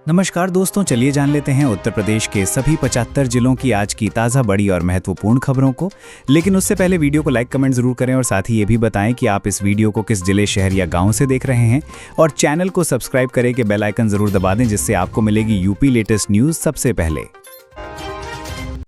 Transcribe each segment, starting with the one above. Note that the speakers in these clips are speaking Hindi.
नमस्कार दोस्तों, चलिए जान लेते हैं उत्तर प्रदेश के सभी 75 जिलों की आज की ताज़ा बड़ी और महत्वपूर्ण खबरों को। लेकिन उससे पहले वीडियो को लाइक कमेंट जरूर करें और साथ ही ये भी बताएं कि आप इस वीडियो को किस जिले, शहर या गांव से देख रहे हैं। और चैनल को सब्सक्राइब करें कि बेल आइकन जरूर दबा दें, जिससे आपको मिलेगी यूपी लेटेस्ट न्यूज़ सबसे पहले।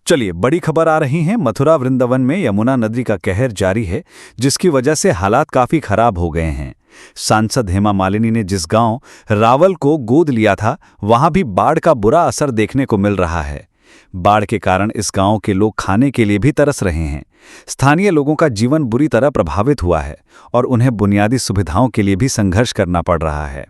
चलिए, बड़ी खबर आ रही है। मथुरा वृंदावन में यमुना नदी का कहर जारी है, जिसकी वजह से हालात काफी खराब हो गए हैं। सांसद हेमा मालिनी ने जिस गांव रावल को गोद लिया था, वहां भी बाढ़ का बुरा असर देखने को मिल रहा है। बाढ़ के कारण इस गांव के लोग खाने के लिए भी तरस रहे हैं। स्थानीय लोगों का जीवन बुरी तरह प्रभावित हुआ है और उन्हें बुनियादी सुविधाओं के लिए भी संघर्ष करना पड़ रहा है।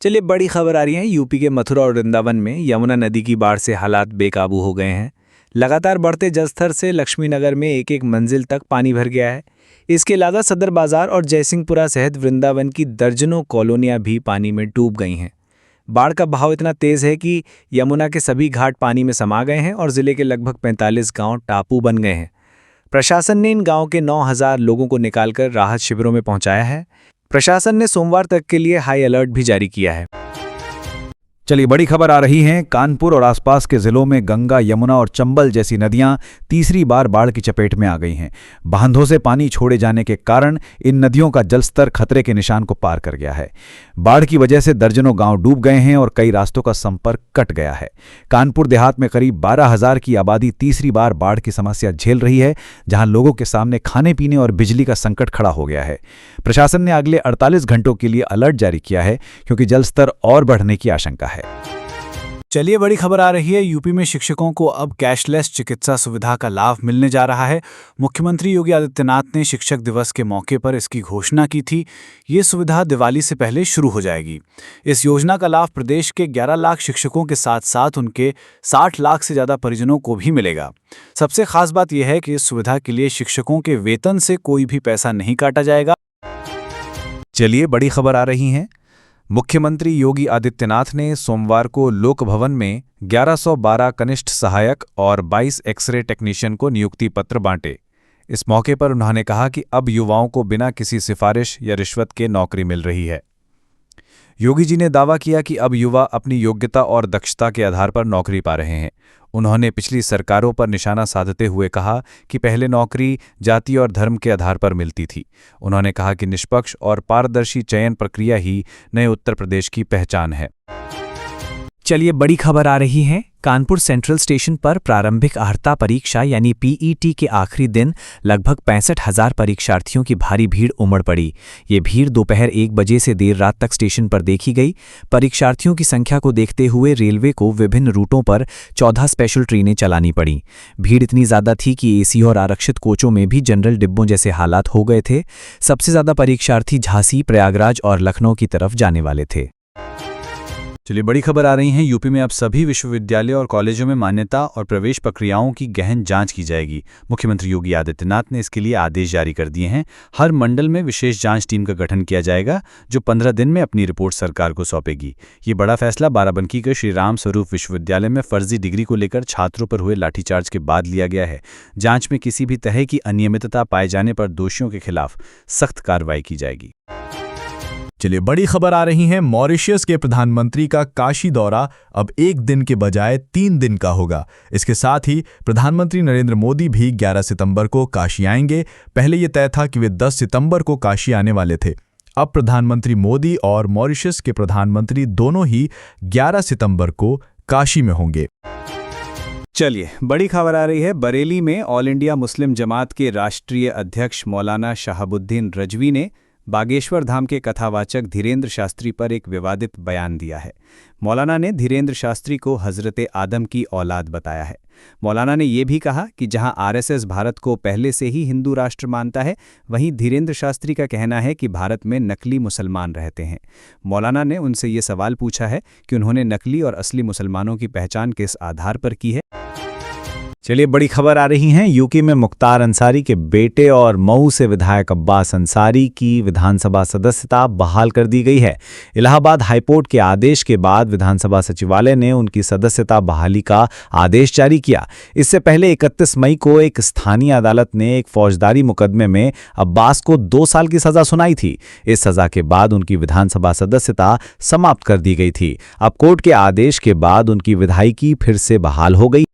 चलिए, बड़ी खबर आ रही है। यूपी के मथुरा और वृंदावन में यमुना नदी की बाढ़ से हालात बेकाबू हो गए हैं। लगातार बढ़ते जलस्तर से लक्ष्मीनगर में एक एक मंजिल तक पानी भर गया है। इसके अलावा सदर बाजार और जयसिंहपुरा सहित वृंदावन की दर्जनों कॉलोनियां भी पानी में डूब गई हैं। बाढ़ का बहाव इतना तेज है कि यमुना के सभी घाट पानी में समा गए हैं और जिले के लगभग 45 गांव टापू बन गए हैं। प्रशासन ने इन गांवों के 9,000 लोगों को निकालकर राहत शिविरों में पहुंचाया है। प्रशासन ने सोमवार तक के लिए हाई अलर्ट भी जारी किया है। चलिए, बड़ी खबर आ रही है। कानपुर और आसपास के जिलों में गंगा, यमुना और चंबल जैसी नदियां तीसरी बार बाढ़ की चपेट में आ गई हैं। बांधों से पानी छोड़े जाने के कारण इन नदियों का जलस्तर खतरे के निशान को पार कर गया है। बाढ़ की वजह से दर्जनों गांव डूब गए हैं और कई रास्तों का संपर्क कट गया है। कानपुर देहात में करीब 12,000 की आबादी तीसरी बार बाढ़ की समस्या झेल रही है, जहां लोगों के सामने खाने पीने और बिजली का संकट खड़ा हो गया है। प्रशासन ने अगले 48 घंटों के लिए अलर्ट जारी किया है, क्योंकि जलस्तर और बढ़ने की आशंका है। चलिए, बड़ी खबर आ रही है। यूपी में शिक्षकों को अब कैशलेस चिकित्सा सुविधा का लाभ मिलने जा रहा है। मुख्यमंत्री योगी आदित्यनाथ ने शिक्षक दिवस के मौके पर इसकी घोषणा की थी। ये सुविधा दिवाली से पहले शुरू हो जाएगी। इस योजना का लाभ प्रदेश के 11 लाख शिक्षकों के साथ साथ उनके 60 लाख से ज़्यादा परिजनों को भी मिलेगा। सबसे खास बात यह है कि इस सुविधा के लिए शिक्षकों के वेतन से कोई भी पैसा नहीं काटा जाएगा। चलिए, बड़ी खबर आ रही है। मुख्यमंत्री योगी आदित्यनाथ ने सोमवार को लोक भवन में 1112 कनिष्ठ सहायक और 22 एक्सरे टेक्नीशियन को नियुक्ति पत्र बांटे। इस मौके पर उन्होंने कहा कि अब युवाओं को बिना किसी सिफारिश या रिश्वत के नौकरी मिल रही है। योगी जी ने दावा किया कि अब युवा अपनी योग्यता और दक्षता के आधार पर नौकरी पा रहे हैं। उन्होंने पिछली सरकारों पर निशाना साधते हुए कहा कि पहले नौकरी जाति और धर्म के आधार पर मिलती थी। उन्होंने कहा कि निष्पक्ष और पारदर्शी चयन प्रक्रिया ही नए उत्तर प्रदेश की पहचान है। चलिए, बड़ी खबर आ रही है। कानपुर सेंट्रल स्टेशन पर प्रारंभिक अर्हता परीक्षा यानी पीईटी के आखिरी दिन लगभग 65,000 परीक्षार्थियों की भारी भीड़ उमड़ पड़ी। ये भीड़ दोपहर 1 बजे से देर रात तक स्टेशन पर देखी गई। परीक्षार्थियों की संख्या को देखते हुए रेलवे को विभिन्न रूटों पर 14 स्पेशल ट्रेनें चलानी पड़ी। भीड़ इतनी ज्यादा थी कि एसी और आरक्षित कोचों में भी जनरल डिब्बों जैसे हालात हो गए थे। सबसे ज्यादा परीक्षार्थी झांसी, प्रयागराज और लखनऊ की तरफ जाने वाले थे। चलिए, बड़ी खबर आ रही है। यूपी में अब सभी विश्वविद्यालयों और कॉलेजों में मान्यता और प्रवेश प्रक्रियाओं की गहन जांच की जाएगी। मुख्यमंत्री योगी आदित्यनाथ ने इसके लिए आदेश जारी कर दिए हैं। हर मंडल में विशेष जांच टीम का गठन किया जाएगा, जो 15 दिन में अपनी रिपोर्ट सरकार को सौंपेगी। ये बड़ा फैसला बाराबंकी के श्री राम स्वरूप विश्वविद्यालय में फर्जी डिग्री को लेकर छात्रों पर हुए लाठीचार्ज के बाद लिया गया है। जांच में किसी भी तरह की अनियमितता पाए जाने पर दोषियों के खिलाफ सख्त कार्रवाई की जाएगी। चलिए, बड़ी खबर आ रही है। मॉरिशस के प्रधानमंत्री का काशी दौरा अब 1 दिन के बजाय 3 दिन का होगा। इसके साथ ही प्रधानमंत्री नरेंद्र मोदी भी 11 सितंबर को काशी आएंगे। पहले ये तय था कि वे 10 सितंबर को काशी आने वाले थे। अब प्रधानमंत्री मोदी और मॉरिशस के प्रधानमंत्री दोनों ही 11 सितंबर को काशी में होंगे। चलिए, बड़ी खबर आ रही है। बरेली में ऑल इंडिया मुस्लिम जमात के राष्ट्रीय अध्यक्ष मौलाना शहाबुद्दीन रजवी ने बागेश्वर धाम के कथावाचक धीरेंद्र शास्त्री पर एक विवादित बयान दिया है। मौलाना ने धीरेंद्र शास्त्री को हजरत आदम की औलाद बताया है। मौलाना ने यह भी कहा कि जहां आरएसएस भारत को पहले से ही हिंदू राष्ट्र मानता है, वहीं धीरेंद्र शास्त्री का कहना है कि भारत में नकली मुसलमान रहते हैं। मौलाना ने उनसे ये सवाल पूछा है कि उन्होंने नकली और असली मुसलमानों की पहचान किस आधार पर की है। चलिए बड़ी खबर आ रही है। यूपी में मुख्तार अंसारी के बेटे और मऊ से विधायक अब्बास अंसारी की विधानसभा सदस्यता बहाल कर दी गई है। इलाहाबाद हाईकोर्ट के आदेश के बाद विधानसभा सचिवालय ने उनकी सदस्यता बहाली का आदेश जारी किया। इससे पहले 31 मई को एक स्थानीय अदालत ने एक फौजदारी मुकदमे में अब्बास को 2 साल की सजा सुनाई थी। इस सजा के बाद उनकी विधानसभा सदस्यता समाप्त कर दी गई थी। अब कोर्ट के आदेश के बाद उनकी विधायिकी फिर से बहाल हो गई।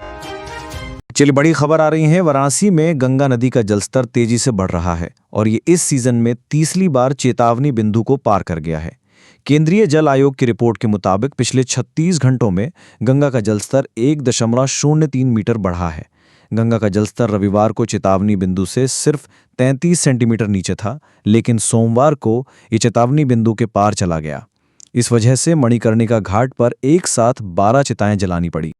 चलिए बड़ी खबर आ रही है। वाराणसी में गंगा नदी का जलस्तर तेजी से बढ़ रहा है और ये इस सीजन में तीसरी बार चेतावनी बिंदु को पार कर गया है। केंद्रीय जल आयोग की रिपोर्ट के मुताबिक पिछले 36 घंटों में गंगा का जलस्तर 1.03 मीटर बढ़ा है। गंगा का जलस्तर रविवार को चेतावनी बिंदु से सिर्फ 33 सेंटीमीटर नीचे था, लेकिन सोमवार को ये चेतावनी बिंदु के पार चला गया। इस वजह से मणिकर्णिका घाट पर एक साथ 12 चिताएं जलानी पड़ी।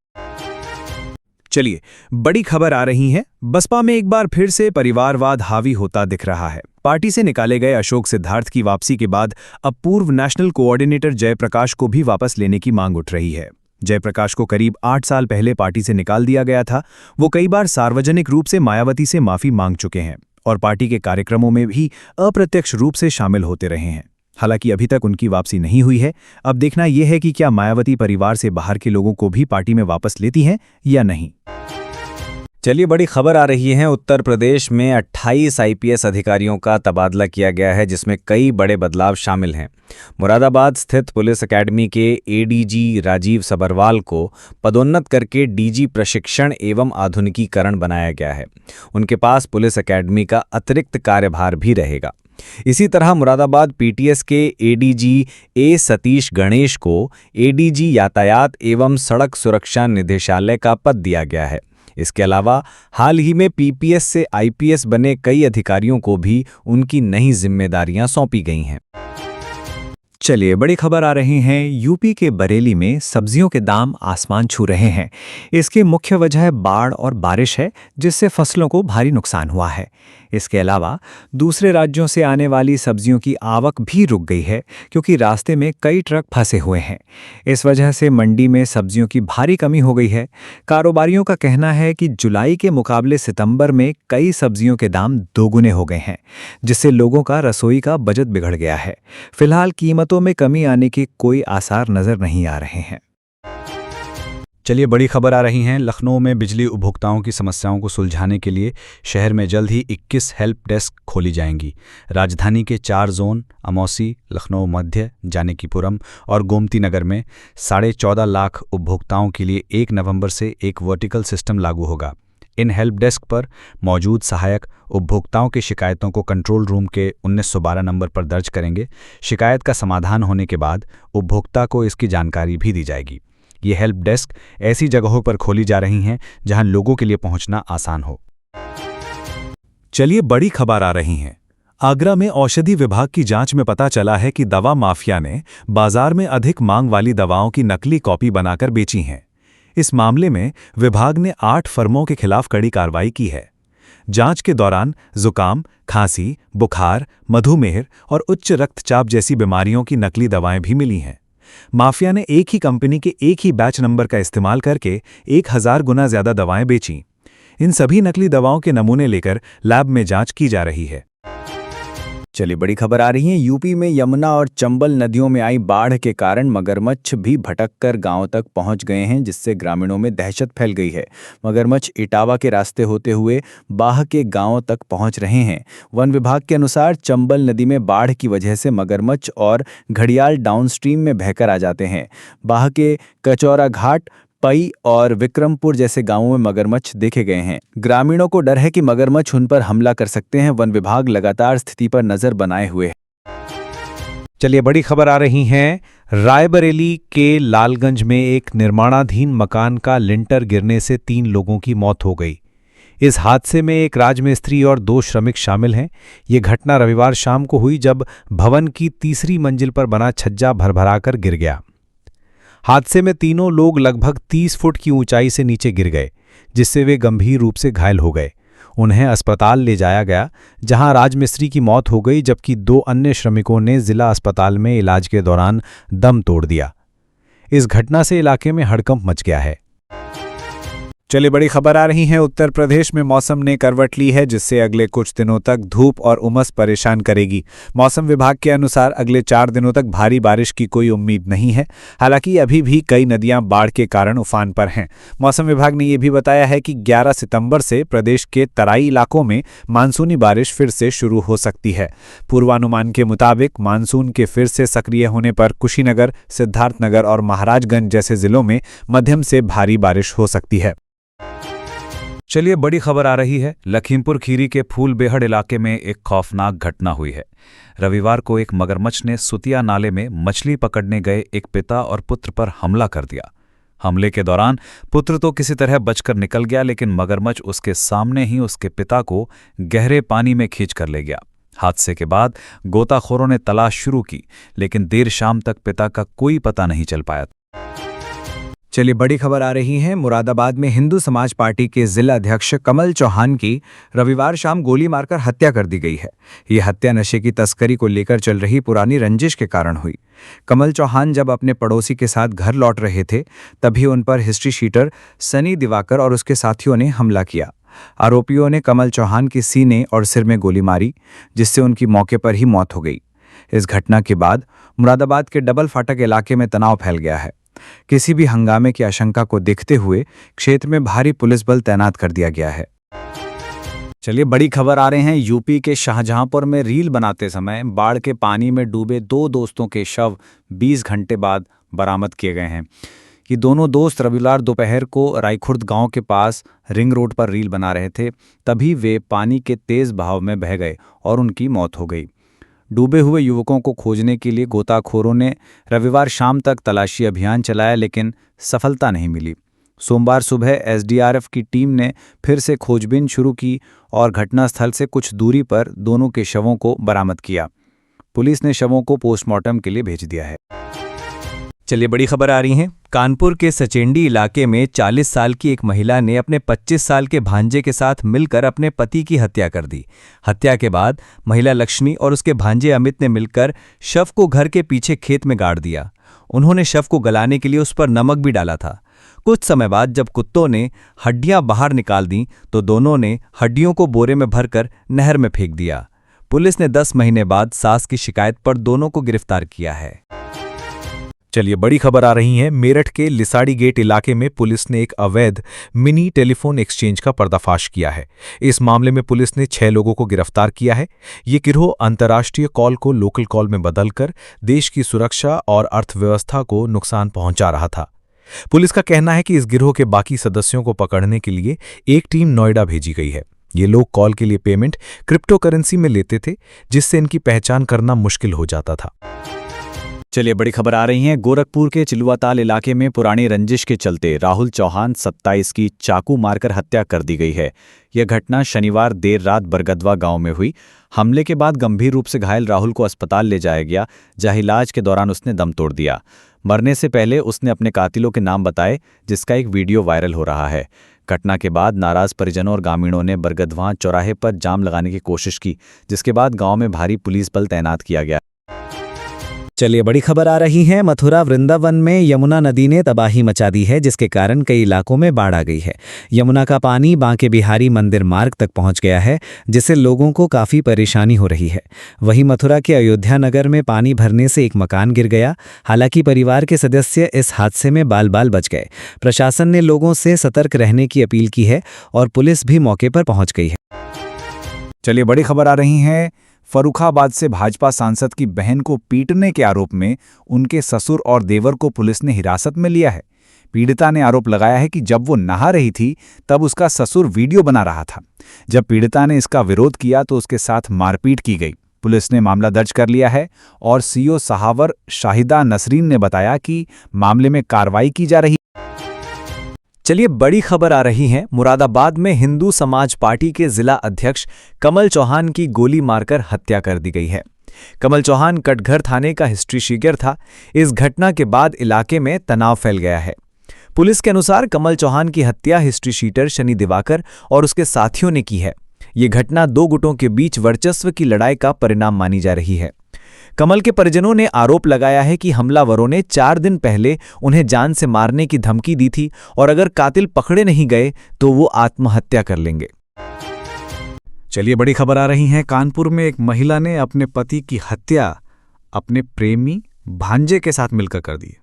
चलिए बड़ी खबर आ रही है। बसपा में एक बार फिर से परिवारवाद हावी होता दिख रहा है। पार्टी से निकाले गए अशोक सिद्धार्थ की वापसी के बाद अब पूर्व नेशनल कोऑर्डिनेटर जयप्रकाश को भी वापस लेने की मांग उठ रही है। जयप्रकाश को करीब 8 साल पहले पार्टी से निकाल दिया गया था। वो कई बार सार्वजनिक रूप से मायावती से माफी मांग चुके हैं और पार्टी के कार्यक्रमों में भी अप्रत्यक्ष रूप से शामिल होते रहे हैं। हालांकि अभी तक उनकी वापसी नहीं हुई है। अब देखना यह है कि क्या मायावती परिवार से बाहर के लोगों को भी पार्टी में वापस लेती हैं या नहीं। चलिए बड़ी खबर आ रही है। उत्तर प्रदेश में 28 आईपीएस अधिकारियों का तबादला किया गया है, जिसमें कई बड़े बदलाव शामिल हैं। मुरादाबाद स्थित पुलिस एकेडमी के एडीजी राजीव सबरवाल को पदोन्नत करके डीजी प्रशिक्षण एवं आधुनिकीकरण बनाया गया है। उनके पास पुलिस एकेडमी का अतिरिक्त कार्यभार भी रहेगा। इसी तरह मुरादाबाद पीटीएस के एडीजी ए सतीश गणेश को एडीजी यातायात एवं सड़क सुरक्षा निदेशालय का पद दिया गया है। इसके अलावा हाल ही में पीपीएस से आईपीएस बने कई अधिकारियों को भी उनकी नई जिम्मेदारियां सौंपी गई हैं। चलिए बड़ी खबर आ रही है। यूपी के बरेली में सब्जियों के दाम आसमान छू रहे हैं। इसकी मुख्य वजह बाढ़ और बारिश है, जिससे फसलों को भारी नुकसान हुआ है। इसके अलावा दूसरे राज्यों से आने वाली सब्जियों की आवक भी रुक गई है, क्योंकि रास्ते में कई ट्रक फंसे हुए हैं। इस वजह से मंडी में सब्जियों की भारी कमी हो गई है। कारोबारियों का कहना है कि जुलाई के मुकाबले सितंबर में कई सब्जियों के दाम दोगुने हो गए हैं, जिससे लोगों का रसोई का बजट बिगड़ गया है। फिलहाल कीमतों में कमी आने के कोई आसार नजर नहीं आ रहे हैं। चलिए बड़ी खबर आ रही है। लखनऊ में बिजली उपभोक्ताओं की समस्याओं को सुलझाने के लिए शहर में जल्द ही 21 हेल्प डेस्क खोली जाएंगी। राजधानी के 4 जोन अमौसी, लखनऊ मध्य, जानकीपुरम और गोमती नगर में 14.5 लाख उपभोक्ताओं के लिए 1 नवंबर से एक वर्टिकल सिस्टम लागू होगा। इन हेल्प डेस्क पर मौजूद सहायक उपभोक्ताओं की शिकायतों को कंट्रोल रूम के 1912 नंबर पर दर्ज करेंगे। शिकायत का समाधान होने के बाद उपभोक्ता को इसकी जानकारी भी दी जाएगी। ये हेल्प डेस्क ऐसी जगहों पर खोली जा रही हैं जहां लोगों के लिए पहुंचना आसान हो। चलिए बड़ी खबर आ रही है। आगरा में औषधि विभाग की जांच में पता चला है कि दवा माफिया ने बाजार में अधिक मांग वाली दवाओं की नकली कॉपी बनाकर बेची हैं। इस मामले में विभाग ने 8 फर्मों के खिलाफ कड़ी कार्रवाई की है। जांच के दौरान जुकाम, खांसी, बुखार, मधुमेह और उच्च रक्तचाप जैसी बीमारियों की नकली दवाएं भी मिली हैं। माफिया ने एक ही कंपनी के एक ही बैच नंबर का इस्तेमाल करके 1000 गुना ज्यादा दवाएं बेचीं। इन सभी नकली दवाओं के नमूने लेकर लैब में जांच की जा रही है। चलिए बड़ी खबर आ रही है। यूपी में यमुना और चंबल नदियों में आई बाढ़ के कारण मगरमच्छ भी भटककर गांव तक पहुंच गए हैं, जिससे ग्रामीणों में दहशत फैल गई है। मगरमच्छ इटावा के रास्ते होते हुए बाह के गांवों तक पहुंच रहे हैं। वन विभाग के अनुसार चंबल नदी में बाढ़ की वजह से मगरमच्छ और घड़ियाल डाउनस्ट्रीम में बहकर आ जाते हैं। बाह के कचौरा घाट, पई और विक्रमपुर जैसे गांवों में मगरमच्छ देखे गए हैं। ग्रामीणों को डर है कि मगरमच्छ उन पर हमला कर सकते हैं। वन विभाग लगातार स्थिति पर नजर बनाए हुए है। चलिए बड़ी खबर आ रही है। रायबरेली के लालगंज में एक निर्माणाधीन मकान का लिंटर गिरने से 3 लोगों की मौत हो गई। इस हादसे में एक राजमिस्त्री और 2 श्रमिक शामिल हैं। ये घटना रविवार शाम को हुई, जब भवन की तीसरी मंजिल पर बना छज्जा भरभराकर गिर गया। हादसे में तीनों लोग लगभग 30 फुट की ऊंचाई से नीचे गिर गए, जिससे वे गंभीर रूप से घायल हो गए। उन्हें अस्पताल ले जाया गया, जहां राजमिस्त्री की मौत हो गई, जबकि 2 अन्य श्रमिकों ने जिला अस्पताल में इलाज के दौरान दम तोड़ दिया। इस घटना से इलाके में हड़कंप मच गया है। चलिए बड़ी खबर आ रही है। उत्तर प्रदेश में मौसम ने करवट ली है, जिससे अगले कुछ दिनों तक धूप और उमस परेशान करेगी। मौसम विभाग के अनुसार अगले 4 दिनों तक भारी बारिश की कोई उम्मीद नहीं है। हालांकि अभी भी कई नदियां बाढ़ के कारण उफान पर हैं। मौसम विभाग ने यह भी बताया है कि 11 सितंबर से प्रदेश के तराई इलाकों में मानसूनी बारिश फिर से शुरू हो सकती है। पूर्वानुमान के मुताबिक मानसून के फिर से सक्रिय होने पर कुशीनगर, सिद्धार्थनगर और महाराजगंज जैसे जिलों में मध्यम से भारी बारिश हो सकती है। चलिए बड़ी खबर आ रही है। लखीमपुर खीरी के फूलबेहड़ इलाके में एक खौफनाक घटना हुई है। रविवार को एक मगरमच्छ ने सुतिया नाले में मछली पकड़ने गए एक पिता और पुत्र पर हमला कर दिया। हमले के दौरान पुत्र तो किसी तरह बचकर निकल गया, लेकिन मगरमच्छ उसके सामने ही उसके पिता को गहरे पानी में खींच कर ले गया। हादसे के बाद गोताखोरों ने तलाश शुरू की, लेकिन देर शाम तक पिता का कोई पता नहीं चल पाया। चलिए बड़ी खबर आ रही है। मुरादाबाद में हिंदू समाज पार्टी के जिला अध्यक्ष कमल चौहान की रविवार शाम गोली मारकर हत्या कर दी गई है। यह हत्या नशे की तस्करी को लेकर चल रही पुरानी रंजिश के कारण हुई। कमल चौहान जब अपने पड़ोसी के साथ घर लौट रहे थे, तभी उन पर हिस्ट्री शीटर सनी दिवाकर और उसके साथियों ने हमला किया। आरोपियों ने कमल चौहान के सीने और सिर में गोली मारी, जिससे उनकी मौके पर ही मौत हो गई। इस घटना के बाद मुरादाबाद के डबल फाटक इलाके में तनाव फैल गया है। किसी भी हंगामे की आशंका को देखते हुए क्षेत्र में भारी पुलिस बल तैनात कर दिया गया है। चलिए बड़ी खबर आ रहे हैं। यूपी के शाहजहांपुर में रील बनाते समय बाढ़ के पानी में डूबे 2 दोस्तों के शव 20 घंटे बाद बरामद किए गए हैं। ये दोनों दोस्त रविवार दोपहर को रायखुर्द गांव के पास रिंग रोड पर रील बना रहे थे, तभी वे पानी के तेज बहाव में बह गए और उनकी मौत हो गई। डूबे हुए युवकों को खोजने के लिए गोताखोरों ने रविवार शाम तक तलाशी अभियान चलाया, लेकिन सफलता नहीं मिली। सोमवार सुबह एसडीआरएफ की टीम ने फिर से खोजबीन शुरू की और घटनास्थल से कुछ दूरी पर दोनों के शवों को बरामद किया। पुलिस ने शवों को पोस्टमार्टम के लिए भेज दिया है। चलिए बड़ी खबर आ रही है। कानपुर के सचेंडी इलाके में 40 साल की एक महिला ने अपने 25 साल के भांजे के साथ मिलकर अपने पति की हत्या कर दी। हत्या के बाद महिला लक्ष्मी और उसके भांजे अमित ने मिलकर शव को घर के पीछे खेत में गाड़ दिया। उन्होंने शव को गलाने के लिए उस पर नमक भी डाला था। कुछ समय बाद जब कुत्तों ने हड्डियां बाहर निकाल दी, तो दोनों ने हड्डियों को बोरे में भरकर नहर में फेंक दिया। पुलिस ने 10 महीने बाद सास की शिकायत पर दोनों को गिरफ्तार किया है। चलिए बड़ी खबर आ रही है। मेरठ के लिसाड़ी गेट इलाके में पुलिस ने एक अवैध मिनी टेलीफोन एक्सचेंज का पर्दाफाश किया है। इस मामले में पुलिस ने 6 लोगों को गिरफ्तार किया है। ये गिरोह अंतर्राष्ट्रीय कॉल को लोकल कॉल में बदलकर देश की सुरक्षा और अर्थव्यवस्था को नुकसान पहुंचा रहा था। पुलिस का कहना है कि इस गिरोह के बाकी सदस्यों को पकड़ने के लिए एक टीम नोएडा भेजी गई है। ये लोग कॉल के लिए पेमेंट क्रिप्टो करेंसी में लेते थे, जिससे इनकी पहचान करना मुश्किल हो जाता था। चलिए बड़ी खबर आ रही है। गोरखपुर के चिलुआताल इलाके में पुरानी रंजिश के चलते राहुल चौहान 27 की चाकू मारकर हत्या कर दी गई है। यह घटना शनिवार देर रात बरगदवा गांव में हुई। हमले के बाद गंभीर रूप से घायल राहुल को अस्पताल ले जाया गया, जहां इलाज के दौरान उसने दम तोड़ दिया। मरने से पहले उसने अपने कातिलों के नाम बताए, जिसका एक वीडियो वायरल हो रहा है। घटना के बाद नाराज परिजनों और ग्रामीणों ने बरगदवा चौराहे पर जाम लगाने की कोशिश की, जिसके बाद गांव में भारी पुलिस बल तैनात किया गया। चलिए बड़ी खबर आ रही है। मथुरा वृंदावन में यमुना नदी ने तबाही मचा दी है, जिसके कारण कई इलाकों में बाढ़ आ गई है। यमुना का पानी बांके बिहारी मंदिर मार्ग तक पहुंच गया है, जिससे लोगों को काफ़ी परेशानी हो रही है। वहीं मथुरा के अयोध्या नगर में पानी भरने से एक मकान गिर गया। हालांकि परिवार के सदस्य इस हादसे में बाल बाल बच गए। प्रशासन ने लोगों से सतर्क रहने की अपील की है और पुलिस भी मौके पर पहुंच गई है। चलिए बड़ी खबर आ रही है। फर्रुखाबाद से भाजपा सांसद की बहन को पीटने के आरोप में उनके ससुर और देवर को पुलिस ने हिरासत में लिया है। पीड़िता ने आरोप लगाया है कि जब वो नहा रही थी, तब उसका ससुर वीडियो बना रहा था। जब पीड़िता ने इसका विरोध किया तो उसके साथ मारपीट की गई। पुलिस ने मामला दर्ज कर लिया है और सीओ सहावर शाहिदा नसरीन ने बताया कि मामले में कार्रवाई की जा रही। चलिए बड़ी खबर आ रही है। मुरादाबाद में हिंदू समाज पार्टी के जिला अध्यक्ष कमल चौहान की गोली मारकर हत्या कर दी गई है। कमल चौहान कटघर थाने का हिस्ट्री शीटर था। इस घटना के बाद इलाके में तनाव फैल गया है। पुलिस के अनुसार कमल चौहान की हत्या हिस्ट्री शीटर शनि दिवाकर और उसके साथियों ने की है। ये घटना 2 गुटों के बीच वर्चस्व की लड़ाई का परिणाम मानी जा रही है। कमल के परिजनों ने आरोप लगाया है कि हमलावरों ने 4 दिन पहले उन्हें जान से मारने की धमकी दी थी और अगर कातिल पकड़े नहीं गए तो वो आत्महत्या कर लेंगे। चलिए बड़ी खबर आ रही है। कानपुर में एक महिला ने अपने पति की हत्या अपने प्रेमी भांजे के साथ मिलकर कर दी।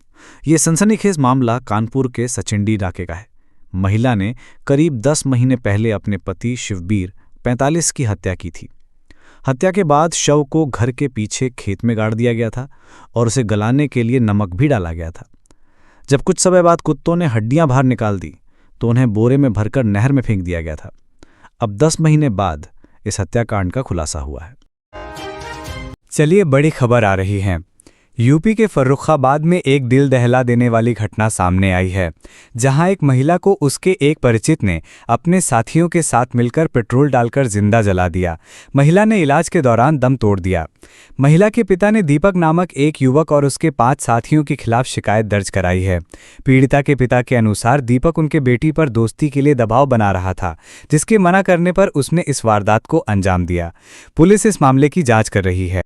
ये सनसनीखेज मामला कानपुर के सचिंडी इलाके का है। महिला ने करीब 10 महीने पहले अपने पति शिवबीर 45 की हत्या की थी। हत्या के बाद शव को घर के पीछे खेत में गाड़ दिया गया था और उसे गलाने के लिए नमक भी डाला गया था। जब कुछ समय बाद कुत्तों ने हड्डियां बाहर निकाल दी तो उन्हें बोरे में भरकर नहर में फेंक दिया गया था। अब 10 महीने बाद इस हत्याकांड का खुलासा हुआ है। चलिए बड़ी खबर आ रही है। यूपी के फर्रुखाबाद में एक दिल दहला देने वाली घटना सामने आई है, जहां एक महिला को उसके एक परिचित ने अपने साथियों के साथ मिलकर पेट्रोल डालकर जिंदा जला दिया। महिला ने इलाज के दौरान दम तोड़ दिया। महिला के पिता ने दीपक नामक एक युवक और उसके 5 साथियों के खिलाफ शिकायत दर्ज कराई है। पीड़िता के पिता के अनुसार दीपक उनके बेटी पर दोस्ती के लिए दबाव बना रहा था, जिसके मना करने पर उसने इस वारदात को अंजाम दिया। पुलिस इस मामले की जांच कर रही है।